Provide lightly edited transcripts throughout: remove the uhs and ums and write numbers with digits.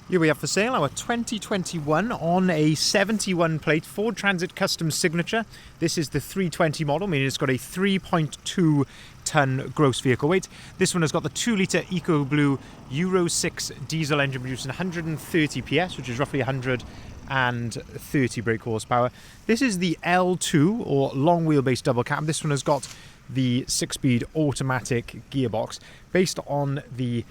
Here we have for sale our 2021 on a 71 plate Ford Transit Custom Signature. This is the 320 model, meaning it's got a 3.2 ton gross vehicle weight. This one has got the 2 litre Eco Blue Euro 6 diesel engine producing 130 PS, which is roughly 130 brake horsepower. This is the L2 or long wheelbase double cab. This one has got the 6-speed automatic gearbox based on the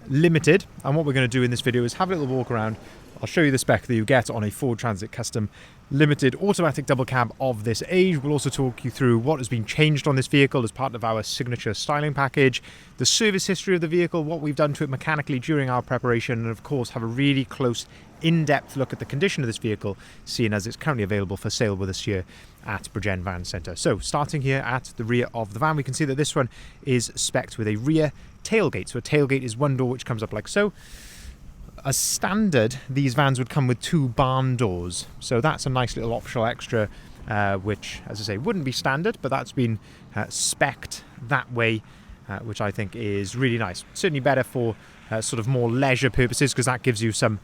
Limited, and what we're going to do in this video is have a little walk around. I'll show you the spec that you get on a Ford Transit Custom Limited automatic double cab of this age. We'll also talk you through what has been changed on this vehicle as part of our signature styling package, the service history of the vehicle, what we've done to it mechanically during our preparation, and of course have a really close in-depth look at the condition of this vehicle, seeing as it's currently available for sale with us here at Bridgend Van Centre. So starting here at the rear of the van, we can see that this one is spec'd with a rear tailgate. So a tailgate is one door which comes up like so. As standard, these vans would come with 2 barn doors. So that's a nice little optional extra, which, as I say, wouldn't be standard, but that's been spec'd that way, which I think is really nice. Certainly better for sort of more leisure purposes, because that gives you some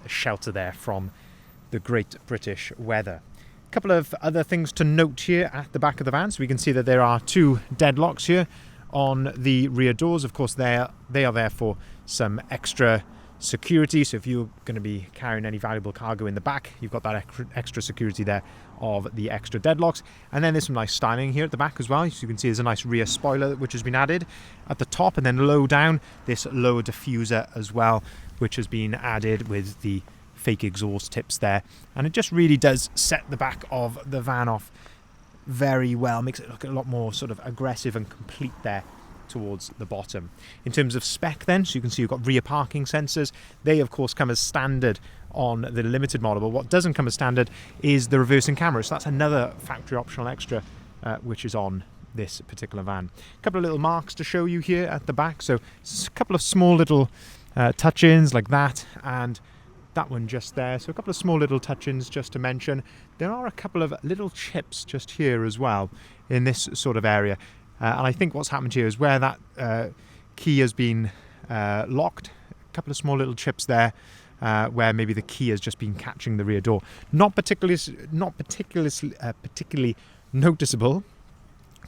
shelter there from the great British weather. A couple of other things to note here at the back of the van. So we can see that there are 2 deadlocks here on the rear doors. Of course, they are there for some extra security. So if you're going to be carrying any valuable cargo in the back, you've got that extra security there of the extra deadlocks. And then there's some nice styling here at the back as well. So you can see there's a nice rear spoiler which has been added at the top, and then low down this lower diffuser as well, which has been added with the fake exhaust tips there. And it just really does set the back of the van off very well, makes it look a lot more sort of aggressive and complete there towards the bottom. In terms of spec then, so you can see you've got rear parking sensors. They of course come as standard on the Limited model, but what doesn't come as standard is the reversing camera. So that's another factory optional extra which is on this particular van. A couple of little marks to show you here at the back. So it's a couple of small little touch-ins like that, and that one just there. So a couple of small little touch-ins just to mention. There are a couple of little chips just here as well in this sort of area. And I think what's happened here is where that key has been locked, a couple of small little chips there where maybe the key has just been catching the rear door. Not particularly noticeable.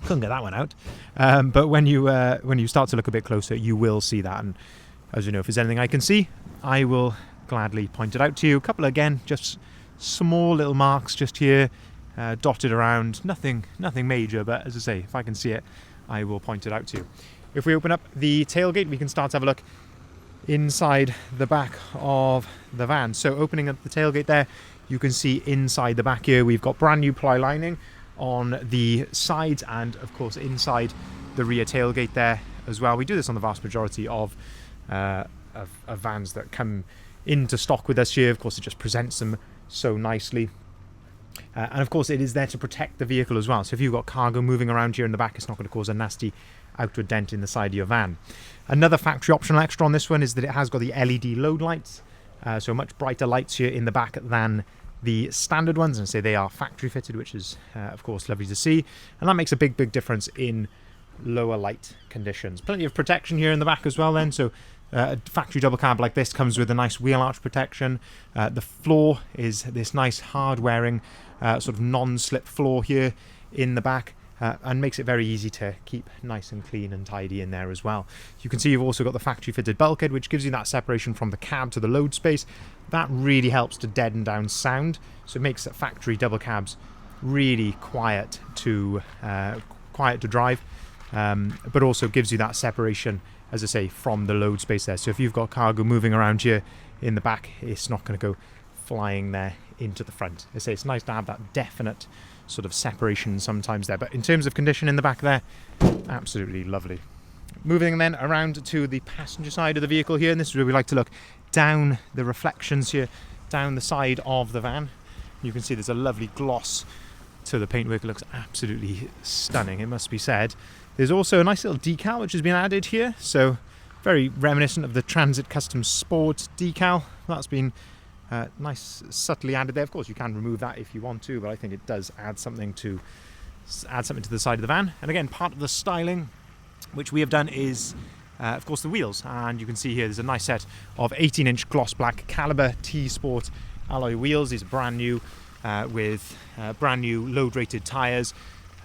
Couldn't get that one out. But when you start to look a bit closer, you will see that. And as you know, if there's anything I can see, I will gladly point it out to you. A couple again, just small little marks just here, dotted around. Nothing major, but as I say, if I can see it, I will point it out to you. If we open up the tailgate, we can start to have a look inside the back of the van. So opening up the tailgate there, you can see inside the back here, we've got brand new ply lining on the sides and of course inside the rear tailgate there as well. We do this on the vast majority of vans that come into stock with us here. Of course, it just presents them so nicely. And of course, it is there to protect the vehicle as well. So if you've got cargo moving around here in the back, it's not going to cause a nasty outward dent in the side of your van. Another factory optional extra on this one is that it has got the LED load lights. So much brighter lights here in the back than the standard ones. And say they are factory fitted, which is, of course, lovely to see. And that makes a big difference in lower light conditions. Plenty of protection here in the back as well then. So a factory double cab like this comes with a nice wheel arch protection. The floor is this nice hard wearing sort of non-slip floor here in the back, and makes it very easy to keep nice and clean and tidy in there as well. You can see you've also got the factory fitted bulkhead, which gives you that separation from the cab to the load space. That really helps to deaden down sound, so it makes factory double cabs really quiet to drive, but also gives you that separation, as I say, from the load space there. So if you've got cargo moving around here in the back, it's not going to go flying there into the front. I say it's nice to have that definite sort of separation sometimes there. But in terms of condition in the back there, absolutely lovely. Moving then around to the passenger side of the vehicle here, and this is where we like to look down the reflections here, down the side of the van. You can see there's a lovely gloss to the paintwork. It looks absolutely stunning, it must be said. There's also a nice little decal which has been added here, so very reminiscent of the Transit Custom Sport decal. That's been nice, subtly added there. Of course, you can remove that if you want to, but I think it does add something to the side of the van. And again, part of the styling which we have done is of course, the wheels. And you can see here there's a nice set of 18-inch gloss black Caliber T-Sport alloy wheels. These are brand new with brand new load-rated tyres.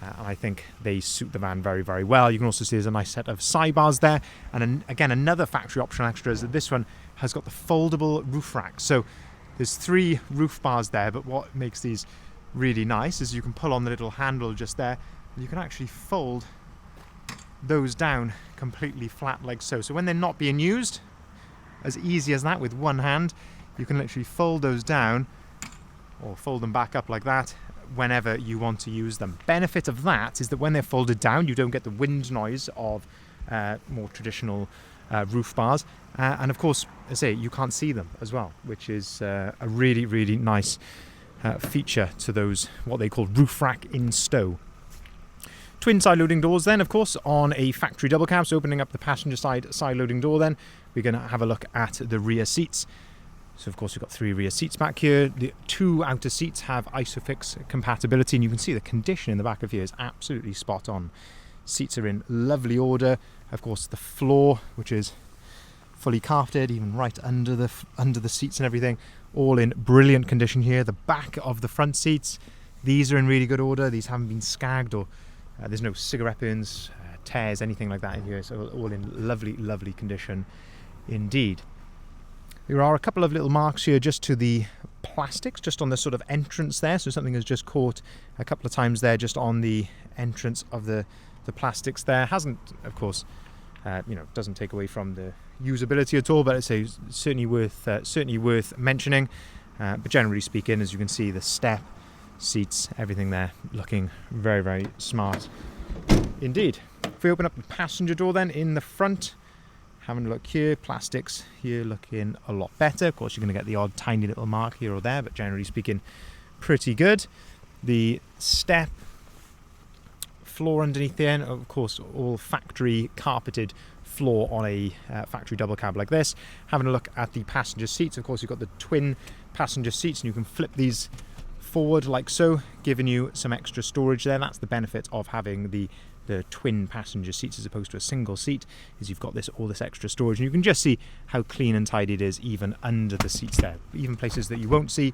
And I think they suit the van very, very well. You can also see there's a nice set of sidebars there. And again, another factory optional extra is that this one has got the foldable roof rack. So there's 3 roof bars there, but what makes these really nice is you can pull on the little handle just there, and you can actually fold those down completely flat like so. So when they're not being used, as easy as that with one hand, you can literally fold those down or fold them back up like that whenever you want to use them. Benefit of that is that when they're folded down, you don't get the wind noise of more traditional roof bars, and of course, as I say, you can't see them as well, which is a really, really nice feature to those what they call roof rack in stow. Twin side loading doors then, of course, on a factory double cab. So opening up the passenger side loading door then, we're going to have a look at the rear seats. So of course we've got 3 rear seats back here. The 2 outer seats have ISOFIX compatibility, and you can see the condition in the back of here is absolutely spot on. Seats are in lovely order. Of course the floor, which is fully carpeted, even right under the seats and everything, all in brilliant condition here. The back of the front seats, these are in really good order. These haven't been scagged or there's no cigarette burns, tears, anything like that in here. So all in lovely, lovely condition indeed. There are a couple of little marks here just to the plastics, just on the sort of entrance there. So something has just caught a couple of times there, just on the entrance of the plastics there. Hasn't, of course, doesn't take away from the usability at all, but it's certainly worth mentioning. But generally speaking, as you can see, the step, seats, everything there looking very, very smart indeed. If we open up the passenger door then in the front, having a look here, plastics here looking a lot better. Of course, you're going to get the odd tiny little mark here or there, but generally speaking, pretty good. The step, floor underneath there, of course, all factory carpeted floor on a factory double cab like this. Having a look at the passenger seats, of course, you've got the twin passenger seats, and you can flip these forward like so, giving you some extra storage there. That's the benefit of having the twin passenger seats as opposed to a single seat, is you've got all this extra storage, and you can just see how clean and tidy it is even under the seats there. Even places that you won't see,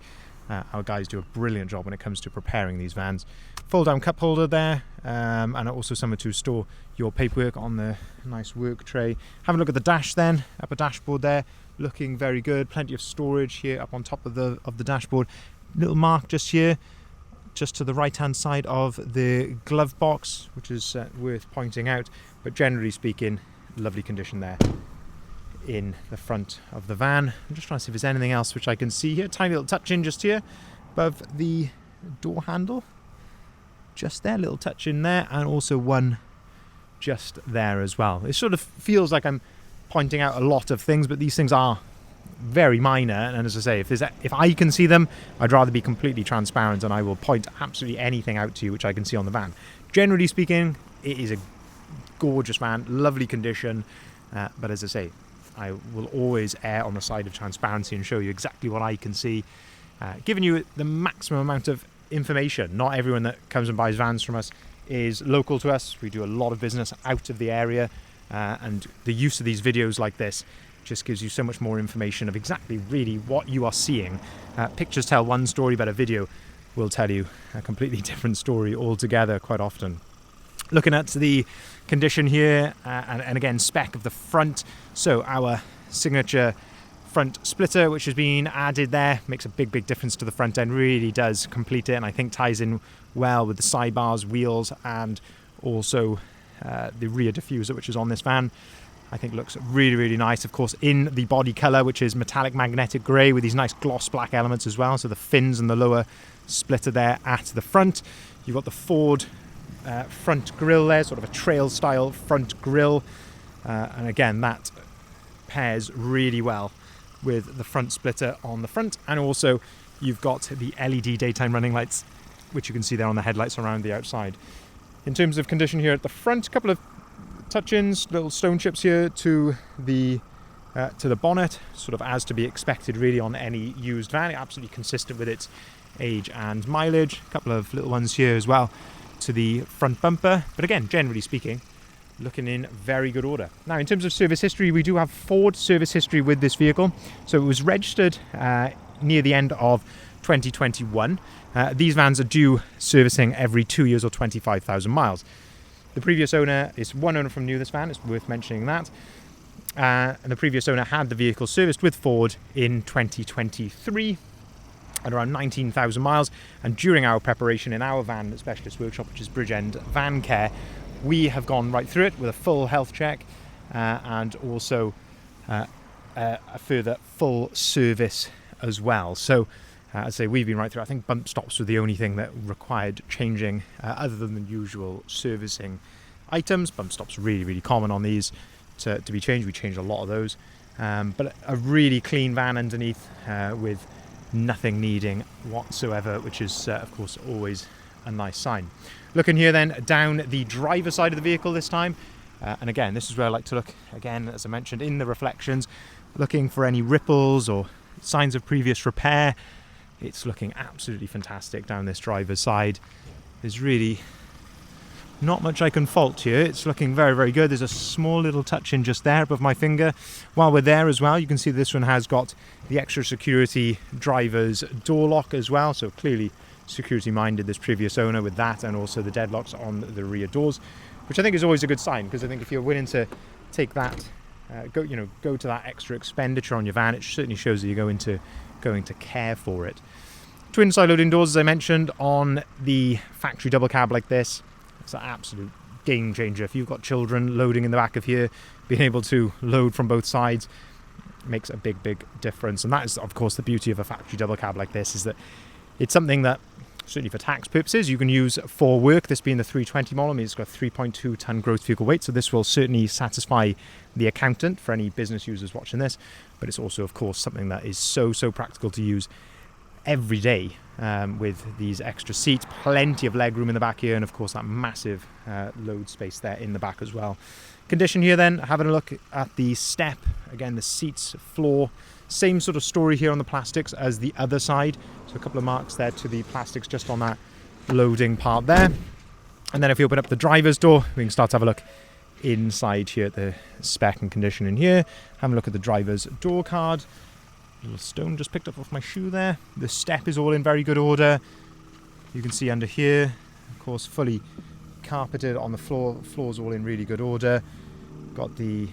our guys do a brilliant job when it comes to preparing these vans. Fold down cup holder there, and also somewhere to store your paperwork on the nice work tray. Have a look at the dash then, upper dashboard there, looking very good. Plenty of storage here up on top of the dashboard. Little mark just here, just to the right hand side of the glove box, which is worth pointing out, but generally speaking, lovely condition there in the front of the van. I'm just trying to see if there's anything else which I can see here. Tiny little touch in just here above the door handle, just there, little touch in there, and also one just there as well. It sort of feels like I'm pointing out a lot of things, but these things are very minor, and as I say, if I can see them, I'd rather be completely transparent, and I will point absolutely anything out to you which I can see on the van. Generally speaking, it is a gorgeous van, lovely condition, but as I say, I will always err on the side of transparency and show you exactly what I can see, giving you the maximum amount of information. Not everyone that comes and buys vans from us is local to us. We do a lot of business out of the area, and the use of these videos like this just gives you so much more information of exactly really what you are seeing. Pictures tell one story, but a video will tell you a completely different story altogether quite often. Looking at the condition here, and again, spec of the front. So our signature front splitter, which has been added there, makes a big difference to the front end, really does complete it, and I think ties in well with the sidebars, wheels, and also the rear diffuser, which is on this van. I think looks really nice. Of course, in the body colour, which is metallic magnetic grey with these nice gloss black elements as well. So the fins and the lower splitter there at the front. You've got the Ford front grille there, sort of a trail style front grille. And again, that pairs really well with the front splitter on the front. And also you've got the LED daytime running lights, which you can see there on the headlights around the outside. In terms of condition here at the front, a couple of touch-ins, little stone chips here to the bonnet, sort of as to be expected really on any used van. Absolutely consistent with its age and mileage. A couple of little ones here as well to the front bumper, but again, generally speaking, looking in very good order. Now, in terms of service history, we do have Ford service history with this vehicle. So it was registered near the end of 2021. These vans are due servicing every 2 years or 25,000 miles. The previous owner is one owner from new this van, it's worth mentioning that. And the previous owner had the vehicle serviced with Ford in 2023 at around 19,000 miles. And during our preparation in our van specialist workshop, which is Bridgend Van Care, we have gone right through it with a full health check and also a further full service as well. So I'd say we've been right through. I think bump stops were the only thing that required changing other than the usual servicing items. Bump stops are really, really common on these to be changed. We changed a lot of those. But a really clean van underneath with nothing needing whatsoever, which is, of course, always a nice sign. Looking here then down the driver's side of the vehicle this time. And again, this is where I like to look, again, as I mentioned, in the reflections, looking for any ripples or signs of previous repair. It's looking absolutely fantastic down this driver's side. There's really not much I can fault here. It's looking very, very good. There's a small little touch in just there above my finger. While we're there as well, you can see this one has got the extra security driver's door lock as well. So clearly security minded, this previous owner, with that, and also the deadlocks on the rear doors, which I think is always a good sign, because I think if you're willing to take that, go to that extra expenditure on your van, it certainly shows that you're going to care for it. Twin side loading doors, as I mentioned, on the factory double cab like this. It's an absolute game changer. If you've got children loading in the back of here, being able to load from both sides makes a big, big difference. And that is, of course, the beauty of a factory double cab like this, is that it's something that, certainly for tax purposes, you can use for work. This being the 320 model, it's got 3.2 ton gross vehicle weight, so this will certainly satisfy the accountant for any business users watching this. But it's also, of course, something that is so practical to use every day, with these extra seats, plenty of leg room in the back here, and of course that massive load space there in the back as well. Condition here then, having a look at the step, again the seats, floor, same sort of story here on the plastics as the other side, so a couple of marks there to the plastics just on that loading part there. And then if you open up the driver's door, we can start to have a look inside here at the spec and condition in here. Have a look at the driver's door card. Little stone just picked up off my shoe there. The step is all in very good order. You can see under here, of course, fully carpeted on the floor. The floor's all in really good order. Got the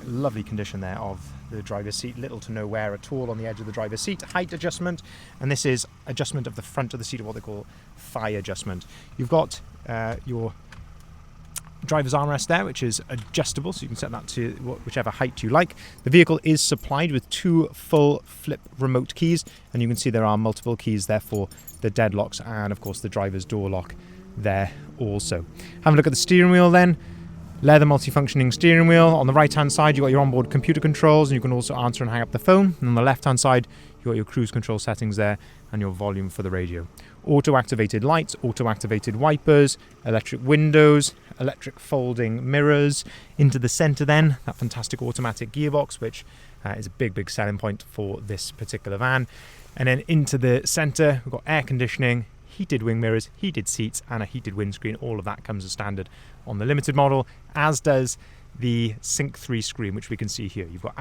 lovely condition there of the driver's seat, little to no wear at all on the edge of the driver's seat. Height adjustment, and this is adjustment of the front of the seat, or what they call thigh adjustment. You've got your driver's armrest there, which is adjustable, so you can set that to whichever height you like. The vehicle is supplied with 2 full flip remote keys, and you can see there are multiple keys there for the deadlocks and of course the driver's door lock there also. Have a look at the steering wheel then. Leather multifunctioning steering wheel. On the right hand side you've got your onboard computer controls, and you can also answer and hang up the phone. And on the left hand side you've got your cruise control settings there and your volume for the radio. Auto activated lights, auto activated wipers, electric windows, electric folding mirrors. Into the center then, that fantastic automatic gearbox, which is a big selling point for this particular van. And then into the center we've got air conditioning, heated wing mirrors, heated seats, and a heated windscreen. All of that comes as standard on the limited model, as does the Sync 3 screen, which we can see here. You've got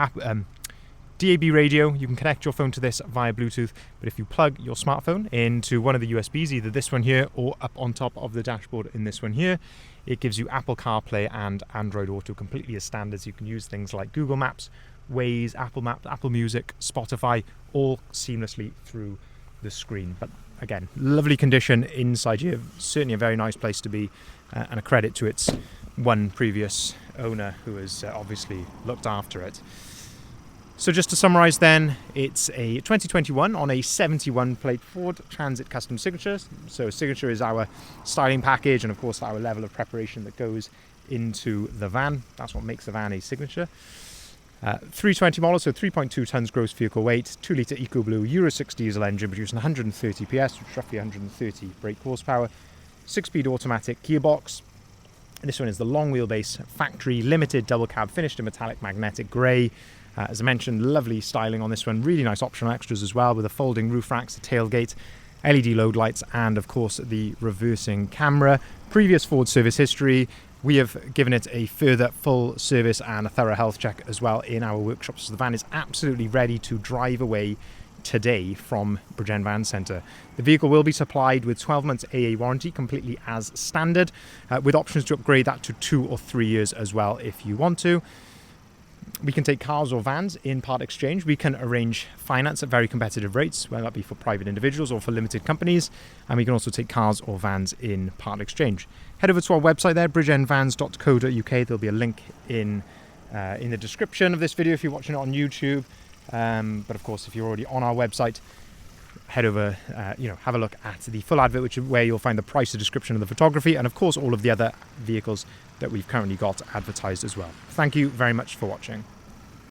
DAB radio. You can connect your phone to this via Bluetooth, but if you plug your smartphone into one of the USBs, either this one here or up on top of the dashboard in this one here, it gives you Apple CarPlay and Android Auto completely as standards. You can use things like Google Maps, Waze, Apple Maps, Apple Music, Spotify, all seamlessly through the screen. But again, lovely condition inside here. Certainly a very nice place to be, and a credit to its one previous owner who has obviously looked after it. So just to summarise then, it's a 2021 on a 71 plate Ford Transit Custom Signature. So Signature is our styling package and of course our level of preparation that goes into the van. That's what makes the van a Signature. 320 model, so 3.2 tons gross vehicle weight, 2 litre EcoBlue Euro 6 diesel engine producing 130 PS, which is roughly 130 brake horsepower, 6-speed automatic gearbox. And this one is the long wheelbase factory limited double cab finished in metallic magnetic grey. As I mentioned, lovely styling on this one, really nice optional extras as well, with the folding roof racks, the tailgate, LED load lights, and of course the reversing camera. Previous Ford service history, We have given it a further full service and a thorough health check as well in our workshops. So the van is absolutely ready to drive away today from Bridgend Van Centre. The vehicle will be supplied with 12 months AA warranty, completely as standard, with options to upgrade that to 2 or 3 years as well if you want to. We can take cars or vans in part exchange. We can arrange finance at very competitive rates, whether that be for private individuals or for limited companies. And we can also take cars or vans in part exchange. Head over to our website there, bridgendvans.co.uk. There'll be a link in the description of this video if you're watching it on YouTube. But of course, if you're already on our website, head over, have a look at the full advert, which is where you'll find the price, the description of the photography, and of course all of the other vehicles that we've currently got advertised as well. Thank you very much for watching.